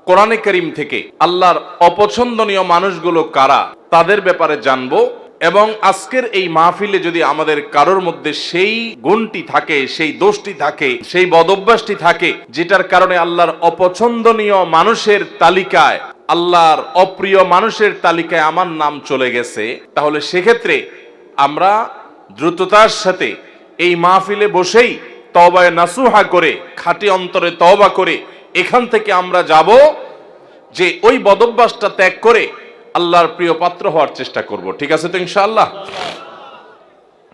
কোরআনে কারীম থেকে আল্লাহর অপছন্দনীয় মানুষগুলো কারা তাদের ব্যাপারে জানবো। এবং আজকের এই মাহফিলে যদি আমাদের কারোর মধ্যে সেই গুণটি থাকে, সেই দোষটি থাকে, সেই বদঅভ্যাসটি থাকে যেটার কারণে আল্লাহর অপছন্দনীয় মানুষের তালিকায়, আল্লাহর অপ্রিয় মানুষের তালিকায় আমার নাম চলে গেছে, তাহলে সেক্ষেত্রে আমরা দ্রুততার সাথে এই মাহফিলে বসেই তওবায়ে নাসুহা করে, খাঁটি অন্তরে তওবা করে এখান থেকে আমরা যাব যে ওই বদঅভ্যাসটা ত্যাগ করে আল্লাহর প্রিয় পাত্র হওয়ার চেষ্টা করব। ঠিক আছে তো ইনশাআল্লাহ?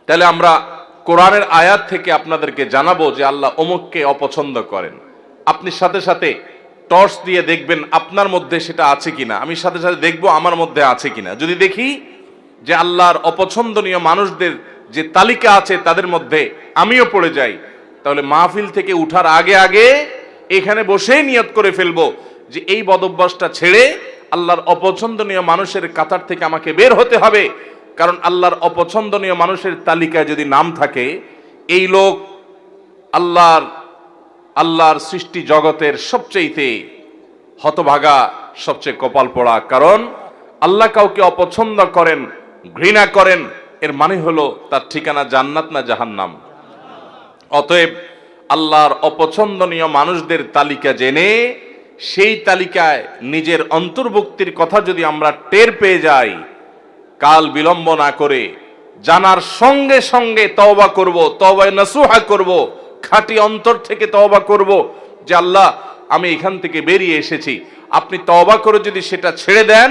তাহলে আমরা কোরআনের আয়াত থেকে আপনাদেরকে জানাবো যে আল্লাহ অমুককে অপছন্দ করেন। আপনি সাথে সাথে টর্চ দিয়ে দেখবেন আপনার মধ্যে সেটা আছে কিনা, আমি সাথে সাথে দেখবো আমার মধ্যে আছে কিনা। যদি দেখি যে আল্লাহর অপছন্দনীয় মানুষদের যে তালিকা আছে তাদের মধ্যে আমিও পড়ে যাই, তাহলে মাহফিল থেকে উঠার আগে আগে এখানে বসেই নিয়ত করে ফেলবো যে এই বদঅভ্যাসটা ছেড়ে আল্লাহর অপছন্দনীয় মানুষের কাতার থেকে আমাকে বের হতে হবে। কারণ আল্লাহর অপছন্দনীয় মানুষের তালিকায় যদি নাম থাকে, এই লোক আল্লাহর সৃষ্টি জগতের সবচেয়ে হতভাগা, সবচেয়ে কপাল পোড়া। কারণ আল্লাহ কাউকে অপছন্দ করেন, ঘৃণা করেন, এর মানে হলো তার ঠিকানা জান্নাত না জাহান্নাম। অতএব আল্লাহর অপছন্দনীয় মানুষদের তালিকা জেনে সেই তালিকায় নিজের অন্তর্ভুক্তির কথা যদি আমরা টের পেয়ে যাই, কাল বিলম্ব না করে জানার সঙ্গে সঙ্গে তওবা করব, তওবায়ে নাসুহা করব, খাঁটি অন্তর থেকে তওবা করব যে আল্লাহ আমি এখান থেকে বেরিয়ে এসেছি। আপনি তওবা করে যদি সেটা ছেড়ে দেন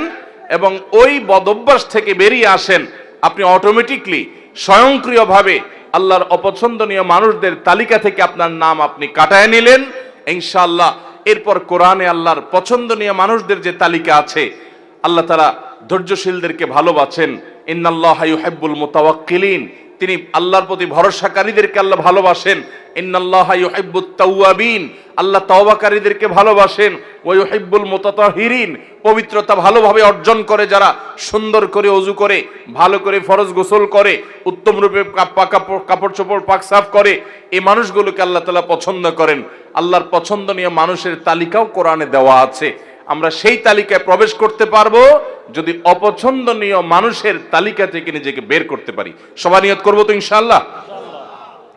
এবং ওই বদঅভ্যাস থেকে বেরিয়ে আসেন, আপনি অটোমেটিকলি স্বয়ংক্রিয়ভাবে আল্লাহর অপছন্দনীয় মানুষদের তালিকা থেকে আপনার নাম আপনি কাটায় নিলেন ইনশাআল্লাহ। এরপর কোরআনে আল্লাহর পছন্দনীয় মানুষদের যে তালিকা আছে, আল্লাহ তাআলা ধৈর্যশীলদেরকে ভালোবাসেন। ইন্নাল্লাহা ইউহিব্বুল মুতাওয়াক্কিলিন, তিনি আল্লাহর প্রতি ভরসাকারীদেরকে আল্লাহ ভালোবাসেন। ইন্নাল্লাহা ইউহিব্বুত তাওয়াবিন, আল্লাহ তওবাকারীদেরকে ভালোবাসেন। ওয়া ইউহিব্বুল মুতাতাহিরিন, পবিত্রতা ভালোভাবে অর্জন করে যারা, সুন্দর করে ওযু করে, ভালো করে ফরজ গোসল করে, উত্তম রূপে কাপড় চোপড় পাক সাফ করে, এই মানুষগুলোকে আল্লাহ তাআলা পছন্দ করেন। আল্লাহর পছন্দনীয় মানুষের তালিকাও কোরআনে দেওয়া আছে। আমরা সেই তালিকায় প্রবেশ করতে পারবো যদি অপছন্দনীয় মানুষের তালিকা থেকে নিজেকে বের করতে পারি। সবাই নিয়ত করবো তো ইনশাআল্লাহ?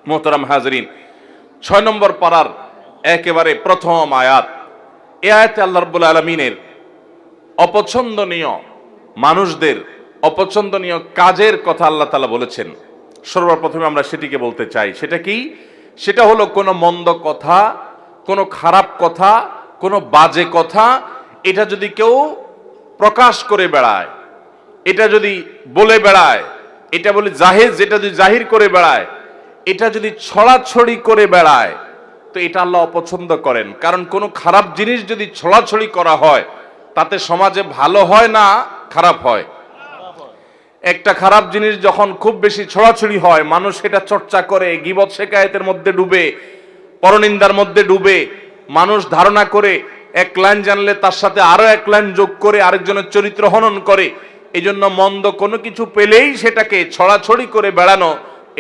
মোহতারাম হাজরিন, 6 নম্বর পারার একেবারে প্রথম আয়াত। এই আয়াতে আল্লাহ রাব্বুল আলামিনের অপছন্দনীয় মানুষদের অপছন্দনীয় কাজের কথা আল্লাহ তাআলা বলেছেন। সর্বপ্রথমে আমরা সেটিকে বলতে চাই। সেটা কি? সেটা হলো কোনো মন্দ কথা, কোনো খারাপ কথা, কোনো বাজে কথা, এটা যদি কেউ প্রকাশ করে বেড়ায়, এটা যদি বলে বেড়ায়, এটা বলি জাহেজ, যেটা যদি জাহির করে বেড়ায়, এটা যদি ছড়াছড়ি করে বেড়ায়, তো এটা আল্লাহ অপছন্দ করেন। কারণ কোনো খারাপ জিনিস যদি ছড়াছড়ি করা হয়, তাতে সমাজে ভালো হয় না খারাপ হয়? একটা খারাপ জিনিস যখন খুব বেশি ছড়াছড়ি হয়, মানুষ এটা চর্চা করে, গীবত শিকায়েতের মধ্যে ডুবে, পরনিন্দার মধ্যে ডুবে, মানুষ ধারণা করে এক লাইন জানলে তার সাথে আরো এক লাইন যোগ করে আরেকজনের চরিত্র হনন করে। এই জন্য মন্দ কোনো কিছু পেলেই সেটাকে ছড়াছড়ি করে বেড়ানো,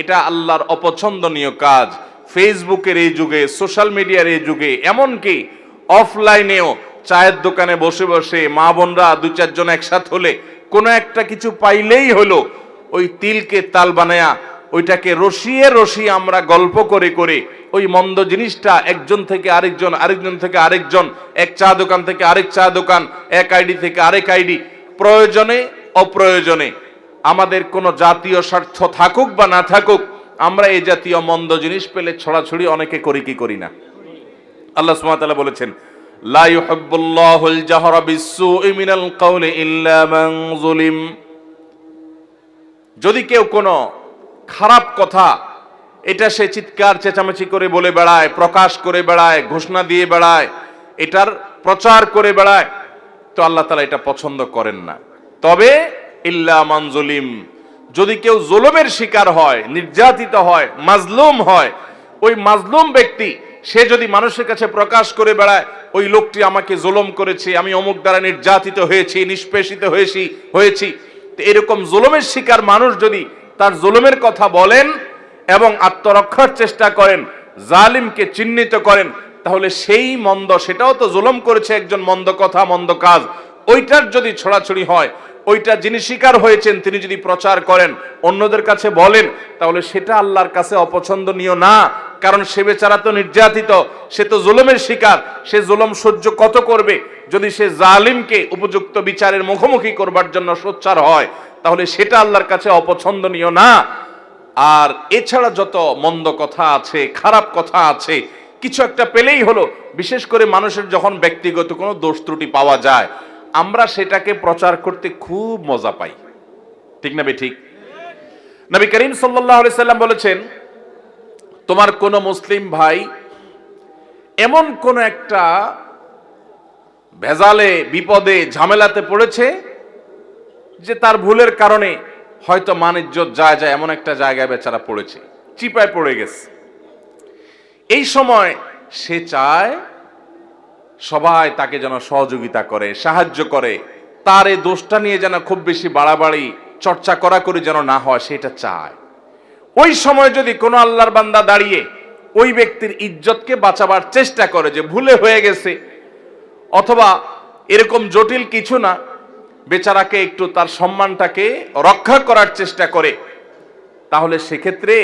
এটা আল্লাহর অপছন্দনীয় কাজ। ফেসবুকের এই যুগে, সোশ্যাল মিডিয়ার এই যুগে, এমনকি অফলাইনেও চায়ের দোকানে বসে বসে মা বোনরা 2-4 জন একসাথে হলে কোনো একটা কিছু পাইলেই হলো ওই তিলকে তাল বানায়া ওইটাকে রসিয়ে রসিয়ে আমরা গল্প করে করে ওই মন্দ জিনিসটা একজন থেকে আরেকজন, আরেকজন থেকে আরেকজন, এক চা দোকান থেকে আরেক চা দোকান, এক আইডি থেকে আরেক আইডি, প্রয়োজনে অপ্রয়োজনে আমাদের কোনো জাতীয় স্বার্থ থাকুক বা না থাকুক, আমরা এই জাতীয় মন্দ জিনিস পেলে ছড়াছড়ি অনেকে করি কি করি না? আল্লাহ সুবহানাহু ওয়া তাআলা বলেছেন, লা ইউহিব্বুল্লাহুল জাহরা বিসসুই মিনাল কাওলি ইল্লা মান যুলিম। যদি কেউ কোনো খারাপ কথা এটা সে চিৎকার চেঁচামেচি করে বলে বেড়ায়, প্রকাশ করে বেড়ায়, ঘোষণা দিয়ে বেড়ায়, এটার প্রচার করে বেড়ায়, তো আল্লাহ তাআলা এটা পছন্দ করেন না। তবে ইল্লা মান যুলিম, যদি কেউ জুলুমের শিকার হয়, নির্যাতিত হয়, মাজলুম হয়, ওই মাজলুম ব্যক্তি সে যদি মানুষের কাছে প্রকাশ করে বেড়ায় ওই লোকটি আমাকে জুলুম করেছে, আমি অমুক দ্বারা নির্যাতিত হয়েছি, নিষ্পেষিত হয়েছি, তো এরকম জুলুমের শিকার মানুষ যদি তার জুলুমের কথা বলেন এবং আত্মরক্ষার চেষ্টা করেন, জালিমকে চিহ্নিত করেন, তাহলে সেই মন্দ, সেটাও তো জুলুম করেছে একজন, মন্দ কথা মন্দ কাজ, ওইটার যদি ছড়াছড়ি হয়, ওইটা যিনি শিকার হয়েছেন তিনি যদি প্রচার করেন, অন্যদের কাছে বলেন, তাহলে সেটা আল্লাহর কাছে অপছন্দনীয় না। কারণ সে বেচারা তো নির্যাতিত, সে তো জুলুমের শিকার, সে জুলুম সহ্য কত করবে। যদি সে জালিমকে উপযুক্ত বিচারের মুখোমুখি করবার জন্য সোচ্চার হয়, তাহলে সেটা আল্লাহর কাছে অপছন্দনীয় না। আর এছাড়া যত মন্দ কথা আছে, খারাপ কথা আছে, কিছু একটা পেলেই হলো, বিশেষ করে মানুষের যখন ব্যক্তিগত কোনো দোষ ত্রুটি পাওয়া যায়, আমরা সেটাকে প্রচার করতে খুব মজা পাই, ঠিক না বে ঠিক? নবী করিম সাল্লাল্লাহু আলাইহি সাল্লাম বলেছেন, তোমার কোন মুসলিম ভাই এমন কোন একটা ভেজালে, বিপদে, ঝামেলাতে পড়েছে যে তার ভুলের কারণে হয়তো মান ইজ্জত যায় যায় এমন একটা জায়গায় বেচারা পড়েছে, চিপায় পড়ে গেছে। এই সময় সে চায় সবাই তাকে যেন সহযোগিতা করে, সাহায্য করে, তার এই দোষটা নিয়ে যেন খুব বেশি বাড়াবাড়ি চর্চা করা করে যেন না হয়, সেটা চায়। ওই সময় যদি কোনো আল্লাহর বান্দা দাঁড়িয়ে ওই ব্যক্তির ইজ্জতকে বাঁচাবার চেষ্টা করে, যে ভুলে হয়ে গেছে, অথবা এরকম জটিল কিছু না, বেচারাকে একটু তার সম্মানটাকে রক্ষা করার চেষ্টা করে, তাহলে সেক্ষেত্রে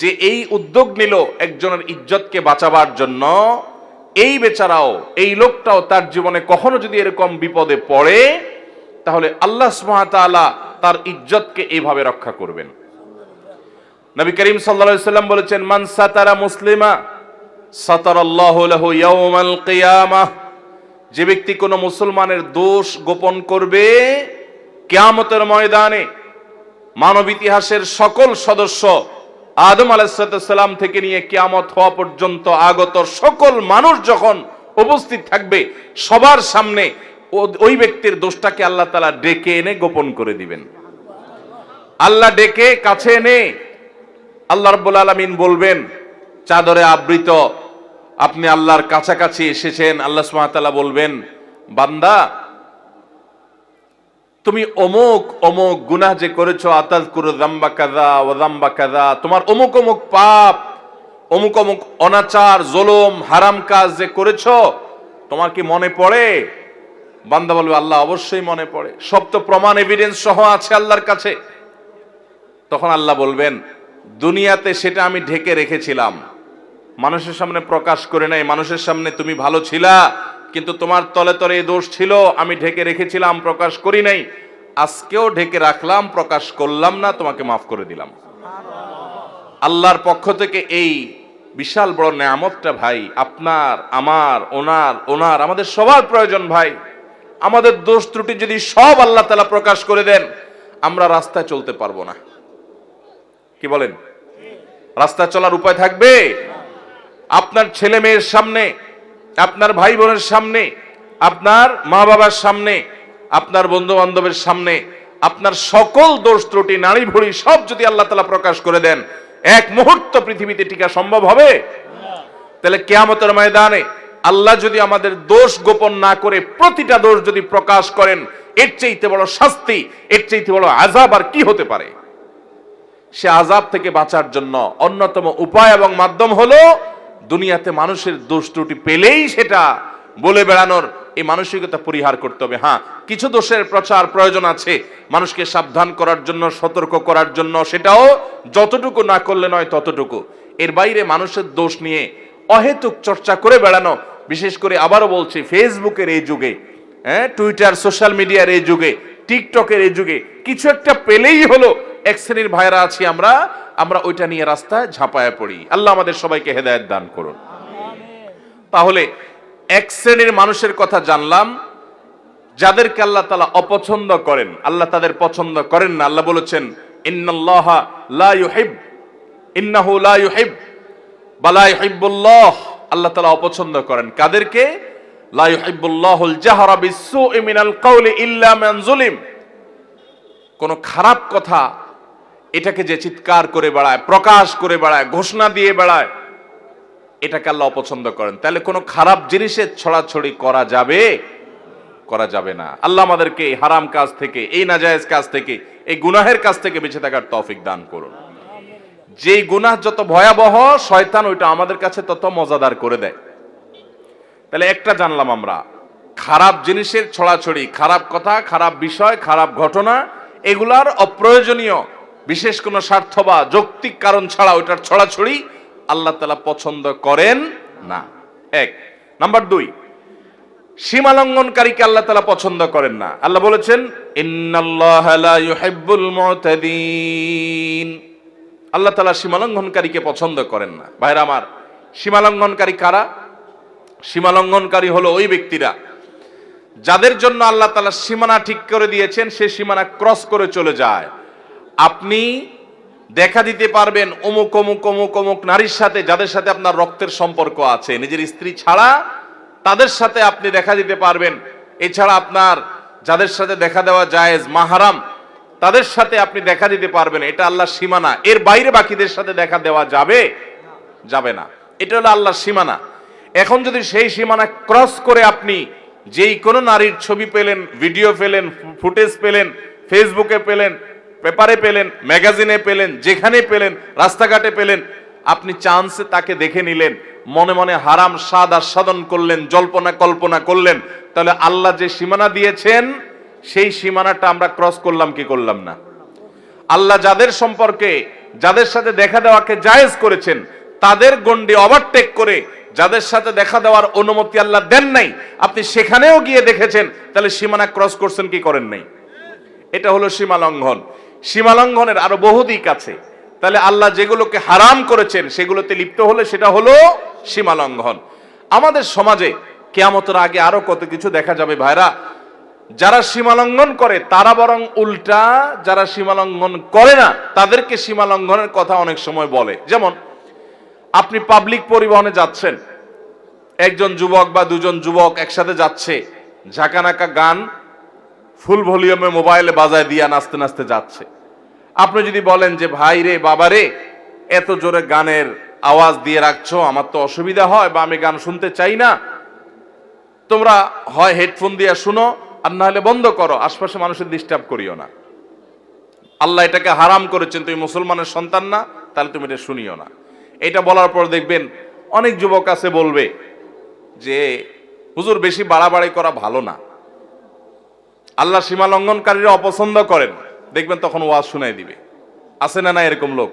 যে এই উদ্যোগ নিল একজনের ইজ্জতকে বাঁচাবার জন্য, এই বেচারাও, এই লোকটাও তার জীবনে কখনো যদি এরকম বিপদে পড়ে, তাহলে আল্লাহ সুবহানাহু ওয়া তাআলা তার ইজ্জতকে এইভাবে রক্ষা করবেন। নবী করিম সাল্লাল্লাহু আলাইহি সাল্লাম বলেছেন, মান সাতারা মুসলিমা সাতারাল্লাহু লাহু ইয়াউমাল কিয়ামাহ। যে ব্যক্তি কোনো মুসলমানের দোষ গোপন করবে, কিয়ামতের ময়দানে মানব ইতিহাসের সকল সদস্য, আদম আলাইহিস সালাম থেকে নিয়ে কিয়ামত হওয়া পর্যন্ত আগত সকল মানুষ যখন উপস্থিত থাকবে, সবার সামনে ওই ব্যক্তির দোষটাকে আল্লাহ তাআলা ডেকে এনে গোপন করে দিবেন। আল্লাহ ডেকে কাছে এনে আল্লাহ রাব্বুল আলামিন বলবেন, চাদরে আবৃত, আপনি আল্লাহর কাছাকাছি এসেছেন। আল্লাহ সুবহানাহু ওয়া তাআলা বলবেন, বান্দা তুমি অমুক অমুক গুনাহ যে করেছো, আতাযকুরু যামবা কাযা ওয়া যামবা কাযা, তোমার অমুক অমুক পাপ, অমুক অমুক অনাচার, জুলুম, হারাম কাজ যে করেছো, তোমার কি মনে পড়ে? বান্দা বলবে, আল্লাহ অবশ্যই মনে পড়ে, সব তো প্রমাণ এভিডেন্স সহ আছে আল্লাহর কাছে। তখন আল্লাহ বলবেন, দুনিয়াতে সেটা আমি ঢেকে রেখেছিলাম, মানুষের সামনে প্রকাশ করে নাই। মানুষের সামনে তুমি ভালো ছিলা, কিন্তু তোমার তলে তলে এই দোষ ছিল, আমি ঢেকে রেখেছিলাম, প্রকাশ করি নাই। আজকেও ঢেকে রাখলাম, প্রকাশ করলাম না, তোমাকে মাফ করে দিলাম। আল্লাহর পক্ষ থেকে এই বিশাল বড় নেয়ামতটা ভাই, আপনার, আমার, ওনার আমাদের সবার প্রয়োজন ভাই। আমাদের দোষ ত্রুটি যদি সব আল্লাহ তাআলা প্রকাশ করে দেন, আমরা রাস্তায় চলতে পারবো না। কি বলেন? রাস্তায় চলার উপায় থাকবে? আপনার ছেলে মেয়ের সামনে, আপনার ভাই বোনের সামনে, আপনার মা বাবার সামনে, আপনার বন্ধু বান্ধবের সামনে আপনার সকল দোষ ত্রুটি, নারী ভুড়ি সব যদি আল্লাহ তাআলা প্রকাশ করে দেন, এক মুহূর্ত পৃথিবীতে টিকা সম্ভব হবে? তাহলে কিয়ামতের ময়দানে আল্লাহ যদি আমাদের দোষ গোপন না করে প্রতিটা দোষ যদি প্রকাশ করেন, এর চাইতে বড় শাস্তি, এর চাইতে বড় আযাব আর কি হতে পারে? সে আযাব থেকে বাঁচার জন্য অন্যতম উপায় এবং মাধ্যম হলো দুনিয়াতে মানুষের দোষ ত্রুটি পেলেই সেটা বলে বেড়ানোর এই মানসিকতা পরিহার করতে হবে। হ্যাঁ, কিছু দোষের প্রচার প্রয়োজন আছে, মানুষকে সাবধান করার জন্য, সতর্ক করার জন্য, সেটাও যতটুকু না করলে নয় ততটুকু। এর বাইরে মানুষের দোষ নিয়ে অহেতুক চর্চা করে বেড়ানো, বিশেষ করে আবারও বলছি, ফেসবুকের এই যুগে, টুইটার, সোশ্যাল মিডিয়ার এই যুগে, টিকটকের এই যুগে, কিছু একটা পেলেই হলো এক শ্রেণীর ভাইরা আছি আমরা ওইটা নিয়ে রাস্তায় ঝাঁপায়া পড়ি। আল্লাহ আমাদের সবাইকে হেদায়েত দান করুন। তাহলে এক শ্রেণীর মানুষের কথা জানলাম, যাদেরকে আল্লাহ তাআলা অপছন্দ করেন, আল্লাহ তাদের পছন্দ করেন না। আল্লাহ বলেছেন, ইন্নাল্লাহা লা ইউহিব, ইন্নাহু লা ইউহিব বা লা ইউহিব্বুল্লাহ। আল্লাহ তাআলা অপছন্দ করেন কাদেরকে? লা ইউহিব্বুল্লাহুল জাহরা বিসসুই মিনাল কাওলি ইল্লা মান যুলিম। কোন খারাপ কথা এটাকে যে চিৎকার করে বেড়ায়, প্রকাশ করে বেড়ায়, ঘোষণা দিয়ে বেড়ায়, এটাকে আল্লাহ অপছন্দ করেন। তাহলে কোনো খারাপ জিনিসের ছড়াছড়ি করা যাবে? করা যাবে না। আল্লাহ আমাদেরকে এই হারাম কাজ থেকে, এই নাজায়েজ কাজ থেকে, এই গুনাহের কাজ থেকে বেঁচে থাকার তৌফিক দান করুন। যেই গুনাহ যত ভয়াবহ, শয়তান ওইটা আমাদের কাছে তত মজাদার করে দেয়। তাহলে একটা জানলাম আমরা, খারাপ জিনিসের ছড়াছড়ি, খারাপ কথা, খারাপ বিষয়, খারাপ ঘটনা, এগুলার অপ্রয়োজনীয় বিশেষ কোনো স্বার্থ বা যৌক্তিক কারণ ছাড়া ওইটার ছড়াছড়ি আল্লাহ তাআলা পছন্দ করেন না। এক নাম্বার 2, সীমা লঙ্ঘনকারীকে আল্লাহ তাআলা পছন্দ করেন না। আল্লাহ বলেছেন ইন্নাল্লাহা লা ইউহিব্বুল মুতাদিন, আল্লাহ তাআলা সীমা লঙ্ঘনকারীকে পছন্দ করেন না। ভাইরা আমার, সীমা লঙ্ঘনকারী কারা? সীমা লঙ্ঘনকারী হলো ওই ব্যক্তিরা যাদের জন্য আল্লাহ তাআলা সীমানা ঠিক করে দিয়েছেন, সে সীমানা ক্রস করে চলে যায়। আপনি দেখা দিতে পারবেন অমুক অমুক অমুক অমুক নারীর সাথে, যাদের সাথে আপনার রক্তের সম্পর্ক আছে, নিজের স্ত্রী ছাড়া তাদের সাথে আপনি দেখা দিতে পারবেন। এছাড়া আপনার যাদের সাথে দেখা দেওয়া জায়েজ, মাহারাম, তাদের সাথে আপনি দেখা দিতে পারবেন। এটা আল্লাহর সীমানা। এর বাইরে বাকিদের সাথে দেখা দেওয়া যাবে যাবে না। এটা হলো আল্লাহর সীমানা। এখন যদি সেই সীমানা ক্রস করে আপনি যেই কোনো নারীর ছবি পেলেন, ভিডিও পেলেন, ফুটেজ পেলেন, ফেসবুকে পেলেন, পেপারে পেলেন, ম্যাগাজিনে পেলেন, যেখানে পেলেন, রাস্তাঘাটে পেলেন, আপনি চান্সে তাকে দেখে নিলেন, মনে মনে হারাম স্বাদ আস্বাদন করলেন, জল্পনা কল্পনা করলেন, তাহলে আল্লাহ যে সীমানা দিয়েছেন সেই সীমানাটা আমরা ক্রস করলাম কি করলাম না? আল্লাহ যাদের সম্পর্কে, যাদের সাথে দেখা দেওয়াকে জায়েজ করেছেন, তাদের গণ্ডি ওভারটেক করে যাদের সাথে দেখা দেওয়ার অনুমতি আল্লাহ দেন নাই, আপনি সেখানেও গিয়ে দেখেছেন, তাহলে সীমানা ক্রস করছেন কি করেন নাই? এটা হলো সীমা লঙ্ঘন। সীমা লঙ্ঘনের আরো বহু দিক আছে। তাহলে আল্লাহ যেগুলোকে হারাম করেছেন সেগুলোতে লিপ্ত হলে সেটা হলো সীমা লঙ্ঘন। আমাদের সমাজে কিয়ামতের আগে আরো কত কিছু দেখা যাবে ভাইরা। যারা সীমা লঙ্ঘন করে তারা বরং উল্টা যারা সীমা লঙ্ঘন করে না তাদেরকে সীমা লঙ্ঘনের কথা অনেক সময় বলে। যেমন আপনি পাবলিক পরিবহনে যাচ্ছেন, একজন যুবক বা দুজন যুবক একসাথে যাচ্ছে, ঝাঁকানাকা গান ফুল ভলিউমে মোবাইলে বাজায় দিয়া নাচতে নাচতে যাচ্ছে। আপনি যদি বলেন যে ভাই রে, বাবা রে, এত জোরে গানের আওয়াজ দিয়ে রাখছো, আমার তো অসুবিধা হয় বা আমি গান শুনতে চাই না, তোমরা হয় হেডফোন দিয়ে শুনো আর না হলে বন্ধ করো, আশপাশে মানুষের ডিস্টার্ব করিও না। আল্লাহ এটাকে হারাম করেছেন, তুমি মুসলমানের সন্তান না, তাহলে তুমি এটা শুনিও না। এটা বলার পর দেখবেন অনেক যুবক আছে বলবে যে হুজুর বেশি বাড়াবাড়ি করা ভালো না, আল্লাহ সীমা লঙ্ঘনকারীরা অপছন্দ করেন, দেখবেন তখন ওয়াজ শুনাই দিবে। আছে না না এরকম লোক?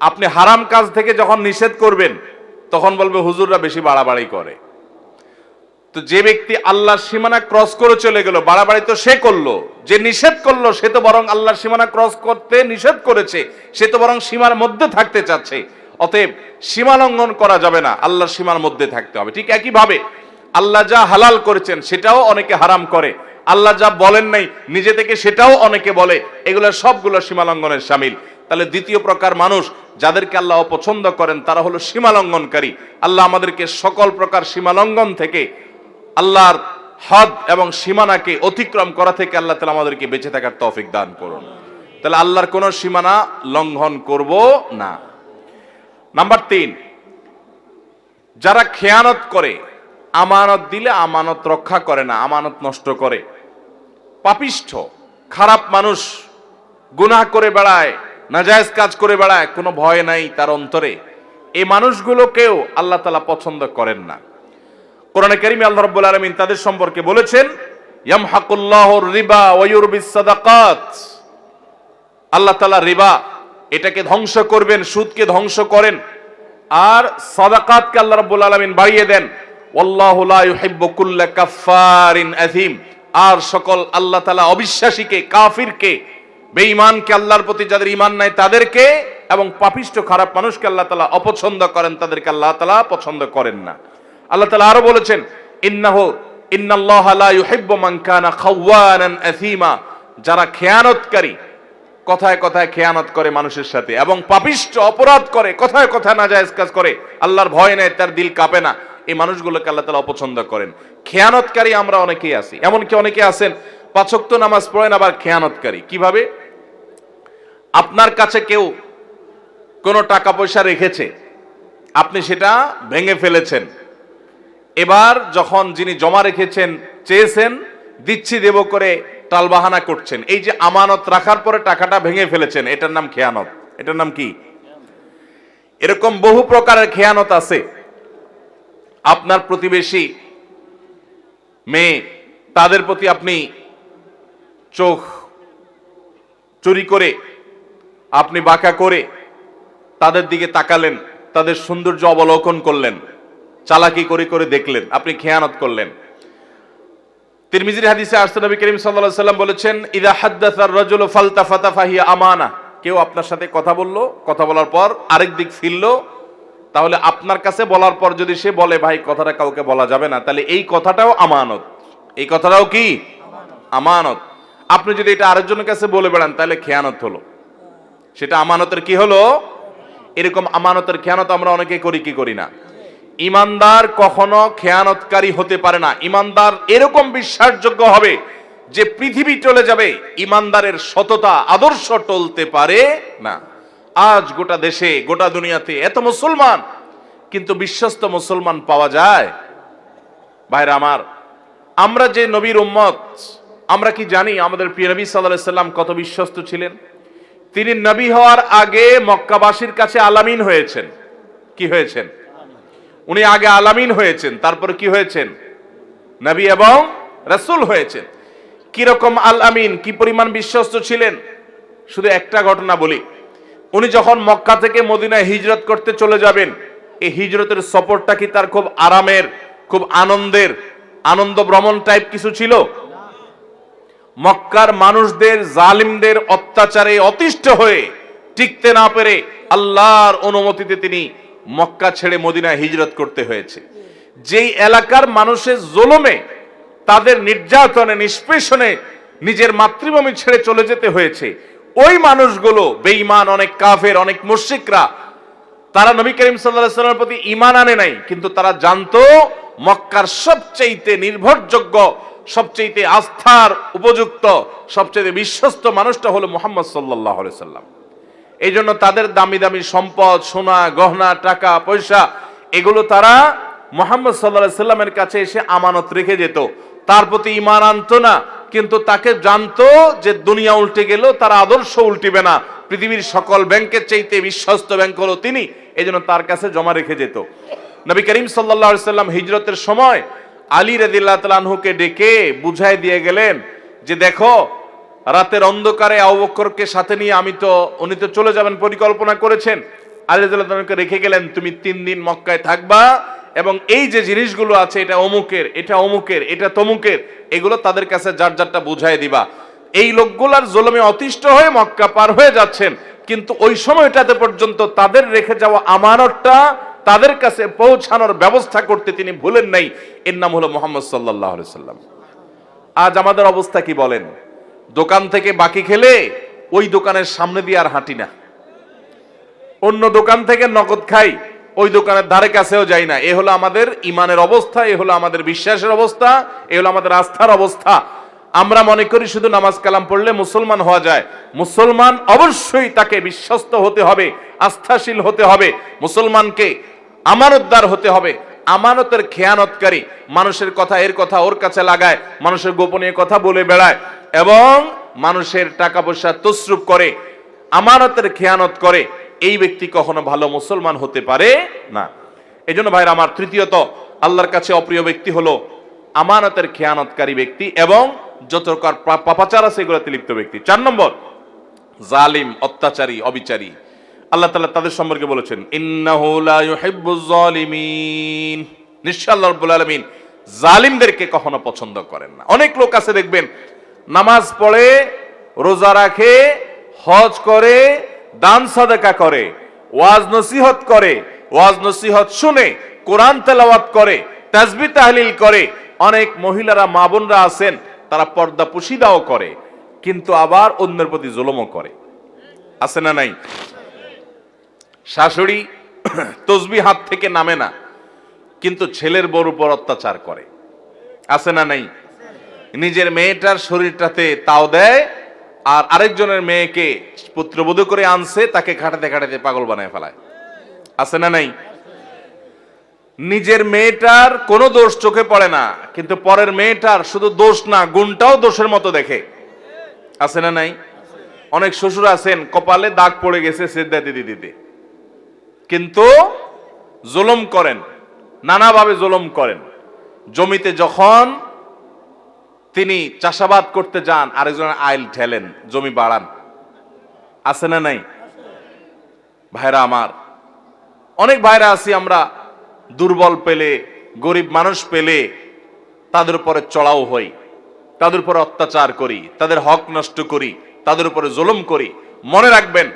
আপনি হারাম কাজ থেকে যখন নিষেধ করবেন তখন বলবে হুজুররা বেশি বাড়াবাড়ি করে। তো যে ব্যক্তি আল্লাহর সীমানা ক্রস করে চলে গেল, বাড়াবাড়ি তো সে করলো, যে নিষেধ করলো সে তো বরং আল্লাহর সীমানা ক্রস করতে নিষেধ করেছে, সে তো বরং সীমার মধ্যে থাকতে চাচ্ছে। অতএব সীমা লঙ্ঘন করা যাবে না, আল্লাহর সীমার মধ্যে থাকতে হবে। ঠিক একইভাবে আল্লাহ যা হালাল করেছেন সেটাও অনেকে হারাম করে, আল্লাহ যা বলেন নাই নিজে থেকে সেটাও অনেকে বলে, এগুলো সবগুলো সীমা লঙ্ঘনের শামিল। তাহলে দ্বিতীয় প্রকার মানুষ যাদেরকে আল্লাহ অপছন্দ করেন তারা হলো সীমা লঙ্ঘনকারী। আল্লাহ আমাদেরকে সকল প্রকার সীমা লঙ্ঘন থেকে, আল্লাহর হদ এবং সীমানাকে অতিক্রম করা থেকে আল্লাহ তাআলা আমাদেরকে বেঁচে থাকার তৌফিক দান করুন। তাহলে আল্লাহর কোন সীমানা লঙ্ঘন করব না। নাম্বার 3, যারা খেয়ানত করে, আমানত দিলে আমানত রক্ষা করে না, আমানত নষ্ট করে, পাপিষ্ঠ খারাপ মানুষ, গুনাহ করে বেড়ায়, নাজায়েজ কাজ করে বেড়ায়, কোনো ভয় নাই তার অন্তরে, এই মানুষগুলোকেও আল্লাহ তাআলা পছন্দ করেন না। কোরআনে কারীমে আল্লাহ রাব্বুল আলামিন তাদের সম্পর্কে বলেছেন ইয়ামহাকুল্লাহুর রিবা ওয়া ইউরবিস সাদাকাত, আল্লাহ তাআলা রিবা এটাকে ধ্বংস করবেন, সুদকে ধ্বংস করেন, আর সাদাকাতকে আল্লাহ রাব্বুল আলামিন বাড়িয়ে দেন। ওয়াল্লাহু লা ইউহিব্বু কুল্লা কাফফারিন আযীম, আর সকল আল্লাহ তাআলা অবিশ্বাসীকে, কাফিরকে, বেঈমানকে, আল্লাহর প্রতি যাদের ঈমান নাই তাদেরকে, এবং পাপিষ্ঠ খারাপ মানুষকে আল্লাহ তাআলা অপছন্দ করেন, তাদেরকে আল্লাহ তাআলা পছন্দ করেন না। আল্লাহ তাআলা আরো বলেছেন ইন্নাল্লাহা লা ইউহিব্বু মান কানা খাওয়ানান আযীমা, যারা খেয়ানতকারী, কথায় কথায় খেয়ানত করে মানুষের সাথে, এবং পাপিষ্ঠ অপরাধ করে, কথায় কথায় নাজায়েজ কাজ করে, আল্লাহর ভয় নেই, তার দিল কাঁপে না, এই মানুষগুলোকে আল্লাহ তাআলা অপছন্দ করেন। খেয়ানতকারী আমরা অনেকেই আছি, এমনকি অনেকে আছেন 5 ওয়াক্ত নামাজ পড়েন আবার খেয়ানতকারী। কিভাবে? আপনার কাছে কেউ কোনো টাকা পয়সা রেখেছে, আপনি সেটা ভেঙে ফেলেছেন, এবার যখন যিনি জমা রেখেছেন চেয়েছেন, দিচ্ছি দেব করে টালবাহানা করছেন, এই যে আমানত রাখার পরে টাকাটা ভেঙে ফেলেছেন, এটার নাম খেয়ানত। এটার নাম কি? এরকম বহু প্রকারের খেয়ানত আছে। আপনার প্রতিবেশী মেয়ে, তাদের প্রতি আপনি চোখ চুরি করে, আপনি বাঁকা করে তাদের দিকে তাকালেন, তাদের সৌন্দর্য অবলোকন করলেন, চালাকি করে করে দেখলেন, আপনি খেয়ানত করলেন। তিরমিজির হাদিসে আসছে, নবী করিম সাল্লাল্লাহু আলাইহি ওয়াসাল্লাম বলেছেন, ইযা হাদ্দাসার রাজুলু ফালতাফাতা ফাহিয়া আমানা। কেউ আপনার সাথে কথা বলল, কথা বলার পর আরেক দিক ফিরল, তাহলে আপনার কাছে বলার পর যদি সে বলে ভাই কথাটা কাউকে বলা যাবে না, তাহলে এই কথাটাও আমানত। এই কথাটাও কি আমানত। আপনি যদি এটা আরেকজনের কাছে বলে বেড়ান তাহলে খেয়ানত হলো, সেটা আমানতের কি হলো? এরকম আমানতের খেয়ানত আমরা অনেকে করি কি করি না। ইমানদার কখনো খেয়ানতকারী হতে পারে না। ইমানদার এরকম বিশ্বাসযোগ্য হবে যে পৃথিবী চলে যাবে, ইমানদারের সততা আদর্শ টলতে পারে না। আজ গোটা দেশে, গোটা দুনিয়াতে এত মুসলমান, কিন্তু বিশ্বস্ত মুসলমান পাওয়া যায়? ভাইরা আমার, আমরা যে নবীর উম্মত, আমরা কি জানি আমাদের প্রিয় নবী সাল্লাল্লাহু আলাইহি সাল্লাম কত বিশ্বস্ত ছিলেন? তিনি নবী হওয়ার আগে মক্কাবাসীর কাছে আলামিন হয়েছেন। কি হয়েছেন? উনি আগে আলামিন হয়েছেন, তারপর কি হয়েছেন? নবী এবং রাসূল হয়েছেন। কিরকম আল আমিন, কি পরিমাণ বিশ্বস্ত ছিলেন? শুধু একটা ঘটনা বলি। উনি যখন মক্কা থেকে মদিনায় হিজরত করতে চলে যাবেন, এই হিজরতের সফরটা কি তার খুব আরামের, খুব আনন্দের, আনন্দ ভ্রমণ টাইপ কিছু ছিল? মক্কার মানুষদের, জালিমদের অত্যাচারে অতিষ্ঠ হয়ে টিকতে না পেরে আল্লাহর অনুমতিতে তিনি মক্কা ছেড়ে মদিনায় হিজরত করতে হয়েছে। যেই এলাকার মানুষের জুলুমে, তাদের নির্যাতনে, নিষ্পেষণে নিজের মাতৃভূমি ছেড়ে চলে যেতে হয়েছে, ওই মানুষগুলো বেঈমান, অনেক কাফের, অনেক মুশরিকরা, তারা নবী করিম সাল্লাল্লাহু আলাইহি ওয়াসাল্লামের প্রতি ঈমান আনে নাই, কিন্তু তারা জানতো মক্কার সবচেয়ে নির্ভরযোগ্য, সবচেয়ে আস্থার উপযুক্ত, সবচেয়ে বিশ্বস্ত মানুষটা হলো মুহাম্মদ সাল্লাল্লাহু আলাইহি ওয়াসাল্লাম। এই জন্য তাদের দামি দামি সম্পদ, সোনা গহনা, টাকা পয়সা, এগুলো তারা মুহাম্মদ সাল্লাল্লাহু আলাইহি ওয়াসাল্লামের কাছে এসে আমানত রেখে যেত। তার প্রতি ঈমান আনতো না, কিন্তু তাকে জানতো যে দুনিয়া উল্টে গেল তার আদর্শ উল্টিবে না, পৃথিবীর সকল ব্যাংকের চাইতে বিশ্বস্ত ব্যাংক হলো তিনি, এই জন্য তার কাছে জমা রেখে যেত। নবী করিম সাল্লাল্লাহু আলাইহি ওয়াসাল্লাম হিজরতের সময় আলী রাদিয়াল্লাহু তাআলা আনহুকে ডেকে বুঝাই দিয়ে গেলেন যে দেখো, রাতের অন্ধকারে আবু বকরকে সাথে নিয়ে উনি তো চলে যাবেন পরিকল্পনা করেছেন, আলী রাদিয়াল্লাহু তাআলা আনহুকে রেখে গেলেন, তুমি 3 দিন মক্কায় থাকবা এবং এই যে জিনিসগুলো আছে, এটা অমুকের, এটা অমুকের, এটা তমুকের, এগুলো তাদের কাছে যার যারটা বুঝাই দিবা। এই লোকগুলার জুলুমে অতিষ্ঠ হয়ে মক্কা পার হয়ে যাচ্ছেন, কিন্তু ওই সময়টাতে পর্যন্ত তাদের রেখে যাওয়া আমানতটা তাদের কাছে পৌঁছানোর ব্যবস্থা করতে তিনি ভুলেন নাই। এর নাম হলো মুহাম্মদ সাল্লাল্লাহু আলাইহি ওয়াসাল্লাম। আজ আমাদের অবস্থা কি বলেন? দোকান থেকে বাকি খেলে ওই দোকানের সামনে দিয়ে আর হাঁটি না, অন্য দোকান থেকে নগদ খাই, ওই দোকানের ধারে কাছেও যাই না। এ হলো আমাদের ইমানের অবস্থা, এ হলো আমাদের বিশ্বাসের অবস্থা, এ হলো আমাদের আস্থার অবস্থা। আমরা মনে করি শুধু নামাজ কালাম পড়লে মুসলমান হওয়া যায়। মুসলমান অবশ্যই তাকে বিশ্বস্ত হতে হবে, আস্থাশীল হতে হবে, মুসলমানকে আমানতদার হতে হবে। আমানতের খেয়ানতকারী, মানুষের কথা এর কথা ওর কাছে লাগায়, মানুষের গোপনীয় কথা বলে বেড়ায় এবং মানুষের টাকা পয়সা তসরুপ করে, আমানতের খেয়ানত করে, এই ব্যক্তি কখনো ভালো মুসলমান হতে পারে না। এই জন্য ভাইরা আমার, তৃতীয়ত আল্লাহর কাছে অপ্রিয় ব্যক্তি হলো আমানতের খেয়ানতকারী ব্যক্তি এবং যত প্রকার পাপাচার আছে এগুলোতে লিপ্ত ব্যক্তি। 4 নম্বর, জালিম, অত্যাচারী, অবিচারী। আল্লাহ তাআলা তাদের সম্পর্কে বলেছেন, ইন্নাহু লা ইউহিব্বুজ জালিমিন, নিশ্চয় আল্লাহ রাব্বুল আলামিন জালিমদেরকে কখনো পছন্দ করেন না। অনেক লোক আছে দেখবেন, নামাজ পড়ে, রোজা রাখে, হজ করে, দান সাদাকা করে, ওয়াজ নসিহত করে, ওয়াজ নসিহত শুনে, কোরআন তেলাওয়াত করে, তাসবিহ তাহলিল করে। অনেক মহিলারা, মা বোনরা আছেন, তারা পর্দা পুশিদাও করে, কিন্তু আবার অন্যের প্রতি জুলুমও করে। আছে না নাই? শাশুড়ি তসবিহ হাত থেকে নামে না, কিন্তু ছেলের বউর উপর অত্যাচার করে। আছে না নাই? নিজের মেয়েটার শরীরটাতে তাও দেয়, আর আরেকজনের মেয়েকে পুত্রবধূ করে আনছে, তাকে খাটাতে খাটাতে পাগল বানায় ফেলায়। আছে না নাই? নিজের মেয়েটার কোনো দোষ চোখে পড়ে না, কিন্তু পরের মেয়েটার শুধু দোষ না, গুণটাও দোষের মতো দেখে। আছে না নাই? অনেক শ্বশুর আছেন, কপালে দাগ পড়ে গেছে সিজদা দিতে দিতে, কিন্তু জুলুম করেন, নানাভাবে জুলুম করেন। জমিতে যখন তিনি চাষাবাদ করতে যান, আরেকজনের আইল ঠেলেন, জমি বাড়ান। আছে না নাই? ভাইরা আমার, অনেক ভাইরা আছি আমরা, দুর্বল পেলে, গরিব মানুষ পেলে তাদের উপরে চড়াও হই, তাদের উপরে অত্যাচার করি, তাদের হক নষ্ট করি, তাদের উপরে জুলুম করি। মনে রাখবেন,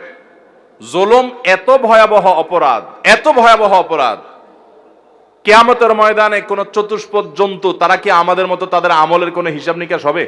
জুলুম এত ভয়াবহ অপরাধ, এত ভয়াবহ অপরাধ, কিয়ামতের ময়দানে কোন চতুষ্পদ জন্তু তারা কি আমাদের মতো তাদের আমলের কোনো হিসাব নিকাশ হবে?